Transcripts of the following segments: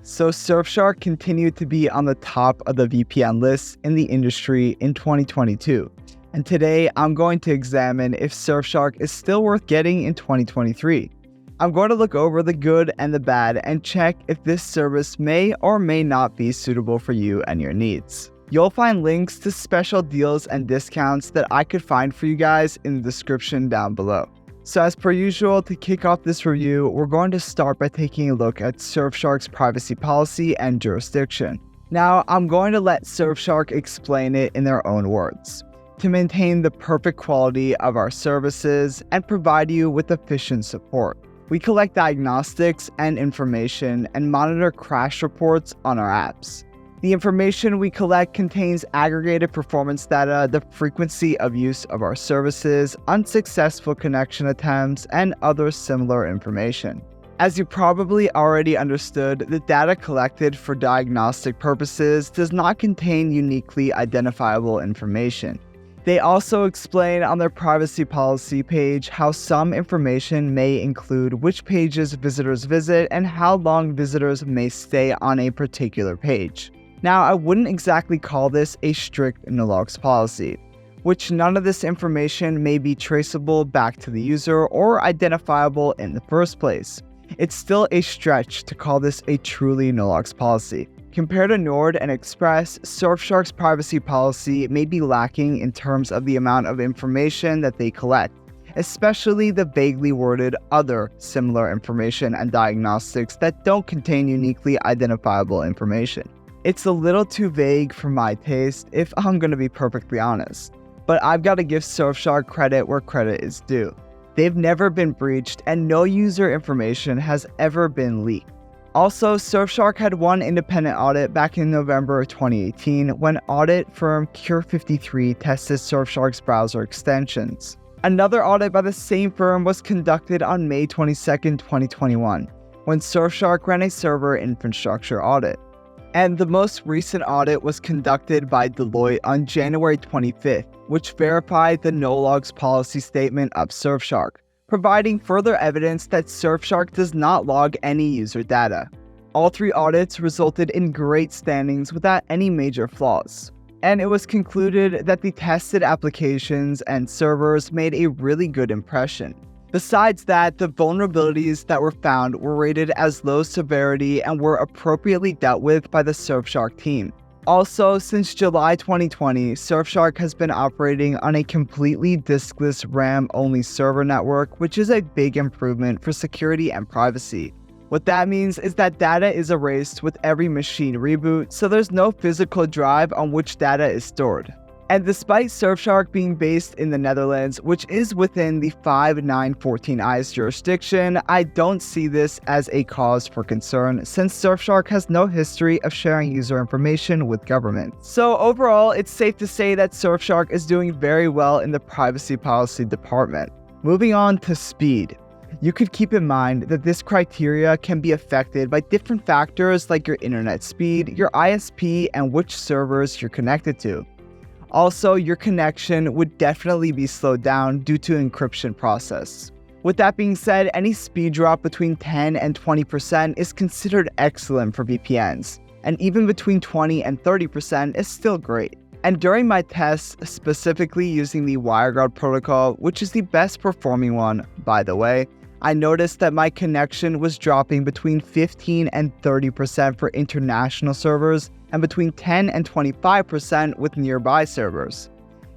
So Surfshark continued to be on the top of the VPN list in the industry in 2022. And today I'm going to examine if Surfshark is still worth getting in 2023. I'm going to look over the good and the bad and check if this service may or may not be suitable for you and your needs. You'll find links to special deals and discounts that I could find for you guys in the description down below. So as per usual, to kick off this review, we're going to start by taking a look at Surfshark's privacy policy and jurisdiction. Now, I'm going to let Surfshark explain it in their own words. To maintain the perfect quality of our services and provide you with efficient support, we collect diagnostics and information and monitor crash reports on our apps. The information we collect contains aggregated performance data, the frequency of use of our services, unsuccessful connection attempts, and other similar information. As you probably already understood, the data collected for diagnostic purposes does not contain uniquely identifiable information. They also explain on their privacy policy page how some information may include which pages visitors visit and how long visitors may stay on a particular page. Now, I wouldn't exactly call this a strict no-logs policy, which none of this information may be traceable back to the user or identifiable in the first place. It's still a stretch to call this a truly no-logs policy. Compared to Nord and Express, Surfshark's privacy policy may be lacking in terms of the amount of information that they collect, especially the vaguely worded other similar information and diagnostics that don't contain uniquely identifiable information. It's a little too vague for my taste, if I'm going to be perfectly honest, but I've got to give Surfshark credit where credit is due. They've never been breached and no user information has ever been leaked. Also, Surfshark had one independent audit back in November of 2018 when audit firm Cure53 tested Surfshark's browser extensions. Another audit by the same firm was conducted on May 22, 2021, when Surfshark ran a server infrastructure audit. And the most recent audit was conducted by Deloitte on January 25th, which verified the no-logs policy statement of Surfshark, providing further evidence that Surfshark does not log any user data. All three audits resulted in great standings without any major flaws. And it was concluded that the tested applications and servers made a really good impression. Besides that, the vulnerabilities that were found were rated as low severity and were appropriately dealt with by the Surfshark team. Also, since July 2020, Surfshark has been operating on a completely diskless RAM-only server network, which is a big improvement for security and privacy. What that means is that data is erased with every machine reboot, so there's no physical drive on which data is stored. And despite Surfshark being based in the Netherlands, which is within the 5914I's jurisdiction, I don't see this as a cause for concern since Surfshark has no history of sharing user information with government. So overall, it's safe to say that Surfshark is doing very well in the privacy policy department. Moving on to speed. You could keep in mind that this criteria can be affected by different factors like your internet speed, your ISP, and which servers you're connected to. Also, your connection would definitely be slowed down due to encryption process. With that being said, any speed drop between 10 and 20% is considered excellent for VPNs, and even between 20 and 30% is still great. And during my tests, specifically using the WireGuard protocol, which is the best performing one, by the way, I noticed that my connection was dropping between 15 and 30% for international servers and between 10 and 25% with nearby servers.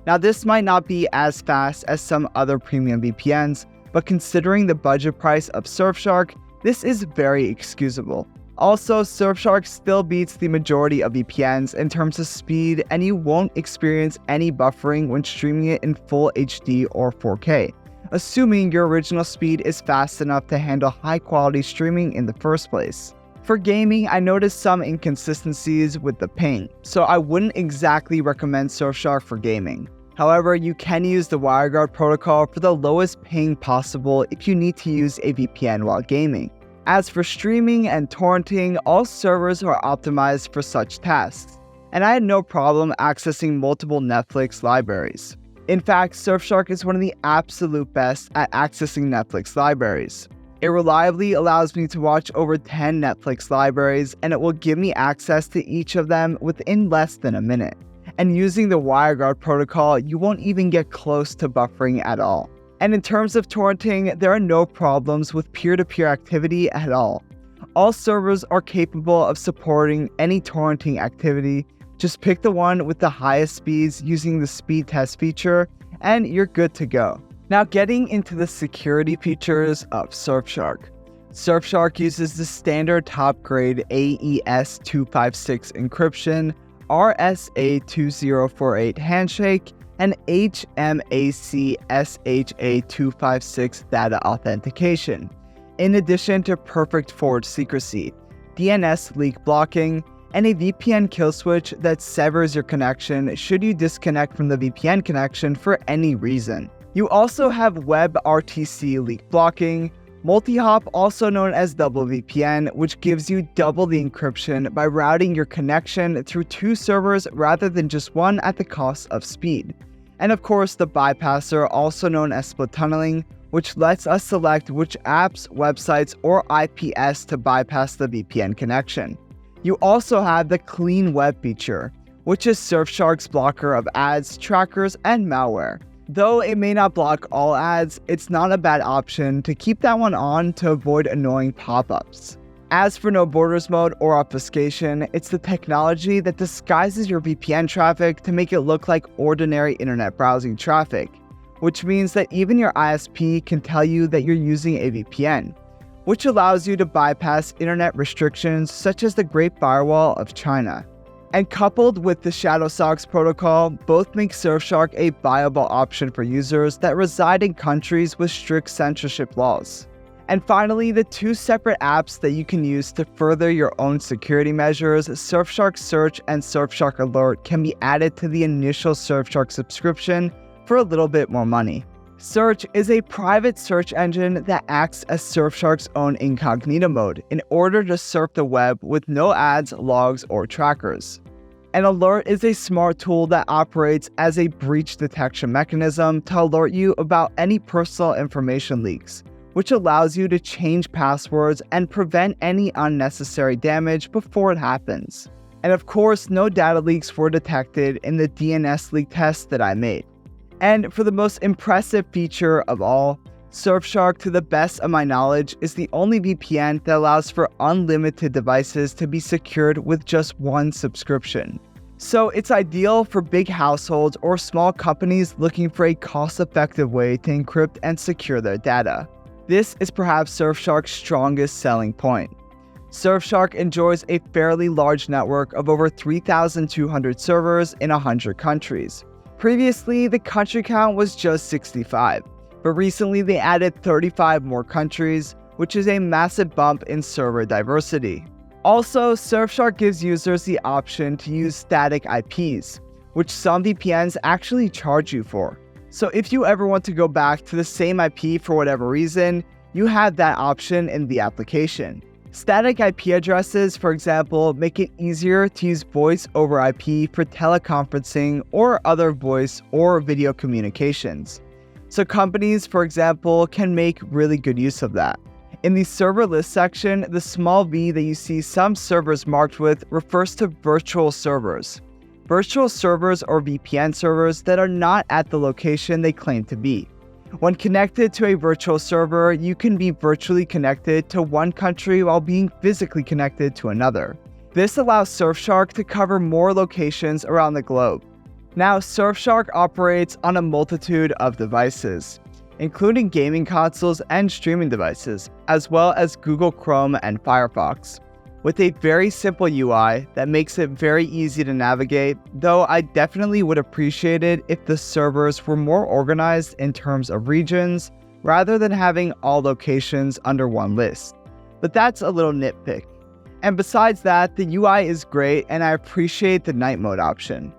Now, this might not be as fast as some other premium VPNs, but considering the budget price of Surfshark, this is very excusable. Also, Surfshark still beats the majority of VPNs in terms of speed, and you won't experience any buffering when streaming it in full HD or 4K, assuming your original speed is fast enough to handle high-quality streaming in the first place. For gaming, I noticed some inconsistencies with the ping, so I wouldn't exactly recommend Surfshark for gaming. However, you can use the WireGuard protocol for the lowest ping possible if you need to use a VPN while gaming. As for streaming and torrenting, all servers are optimized for such tasks, and I had no problem accessing multiple Netflix libraries. In fact, Surfshark is one of the absolute best at accessing Netflix libraries. It reliably allows me to watch over 10 Netflix libraries, and it will give me access to each of them within less than a minute. And using the WireGuard protocol, you won't even get close to buffering at all. And in terms of torrenting, there are no problems with peer-to-peer activity at all. All servers are capable of supporting any torrenting activity. Just pick the one with the highest speeds using the speed test feature, and you're good to go. Now getting into the security features of Surfshark. Surfshark uses the standard top-grade AES-256 encryption, RSA-2048 handshake, and HMAC-SHA-256 data authentication, in addition to perfect forward secrecy, DNS leak blocking, and a VPN kill switch that severs your connection should you disconnect from the VPN connection for any reason. You also have WebRTC leak blocking, multi-hop, also known as double VPN, which gives you double the encryption by routing your connection through 2 servers rather than just one at the cost of speed. And of course, the bypasser, also known as split tunneling, which lets us select which apps, websites, or IPS to bypass the VPN connection. You also have the clean web feature, which is Surfshark's blocker of ads, trackers, and malware. Though it may not block all ads, it's not a bad option to keep that one on to avoid annoying pop-ups. As for no borders mode or obfuscation, it's the technology that disguises your VPN traffic to make it look like ordinary internet browsing traffic, which means that even your ISP can tell you that you're using a VPN, which allows you to bypass internet restrictions such as the Great Firewall of China. And coupled with the Shadow Socks protocol, both make Surfshark a viable option for users that reside in countries with strict censorship laws. And finally, the 2 separate apps that you can use to further your own security measures, Surfshark Search and Surfshark Alert, can be added to the initial Surfshark subscription for a little bit more money. Search is a private search engine that acts as Surfshark's own incognito mode in order to surf the web with no ads, logs, or trackers. An alert is a smart tool that operates as a breach detection mechanism to alert you about any personal information leaks, which allows you to change passwords and prevent any unnecessary damage before it happens. And of course, no data leaks were detected in the DNS leak test that I made. And for the most impressive feature of all, Surfshark, to the best of my knowledge, is the only VPN that allows for unlimited devices to be secured with just one subscription. So it's ideal for big households or small companies looking for a cost-effective way to encrypt and secure their data. This is perhaps Surfshark's strongest selling point. Surfshark enjoys a fairly large network of over 3,200 servers in 100 countries. Previously, the country count was just 65, but recently they added 35 more countries, which is a massive bump in server diversity. Also, Surfshark gives users the option to use static IPs, which some VPNs actually charge you for. So if you ever want to go back to the same IP for whatever reason, you have that option in the application. Static IP addresses, for example, make it easier to use voice over IP for teleconferencing or other voice or video communications. So companies, for example, can make really good use of that. In the server list section, the small v that you see some servers marked with refers to virtual servers. Virtual servers or VPN servers that are not at the location they claim to be. When connected to a virtual server, you can be virtually connected to one country while being physically connected to another. This allows Surfshark to cover more locations around the globe. Now, Surfshark operates on a multitude of devices, including gaming consoles and streaming devices, as well as Google Chrome and Firefox, with a very simple UI that makes it very easy to navigate, though I definitely would appreciate it if the servers were more organized in terms of regions, rather than having all locations under one list. But that's a little nitpick. And besides that, the UI is great and I appreciate the night mode option.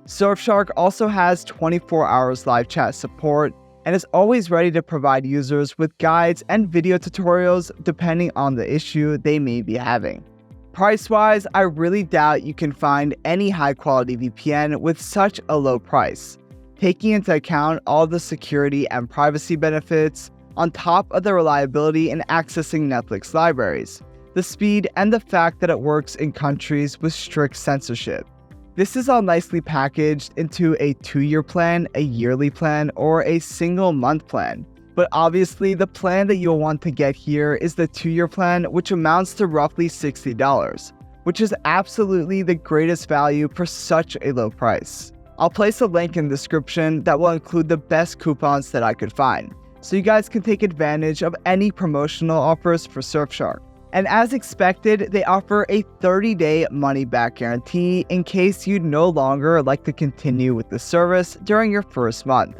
Surfshark also has 24 hours live chat support and is always ready to provide users with guides and video tutorials depending on the issue they may be having. Price-wise, I really doubt you can find any high-quality VPN with such a low price. Taking into account all the security and privacy benefits, on top of the reliability in accessing Netflix libraries, the speed, and the fact that it works in countries with strict censorship. This is all nicely packaged into a 2-year plan, a yearly plan, or a single month plan. But obviously, the plan that you'll want to get here is the 2-year plan, which amounts to roughly $60, which is absolutely the greatest value for such a low price. I'll place a link in the description that will include the best coupons that I could find, so you guys can take advantage of any promotional offers for Surfshark. And as expected, they offer a 30-day money-back guarantee in case you'd no longer like to continue with the service during your first month,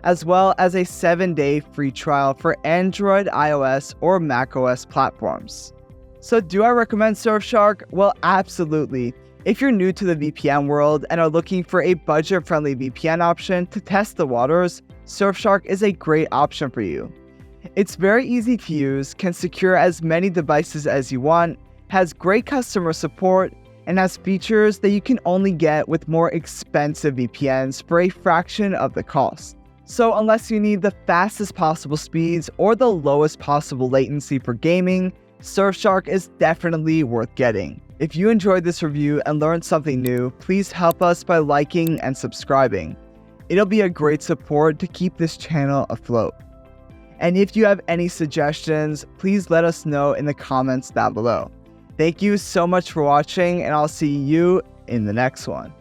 as well as a 7-day free trial for Android, iOS, or macOS platforms. So do I recommend Surfshark? Well, absolutely. If you're new to the VPN world and are looking for a budget-friendly VPN option to test the waters, Surfshark is a great option for you. It's very easy to use, can secure as many devices as you want, has great customer support, and has features that you can only get with more expensive VPNs for a fraction of the cost. So unless you need the fastest possible speeds or the lowest possible latency for gaming, Surfshark is definitely worth getting. If you enjoyed this review and learned something new, please help us by liking and subscribing. It'll be a great support to keep this channel afloat. And if you have any suggestions, please let us know in the comments down below. Thank you so much for watching, and I'll see you in the next one.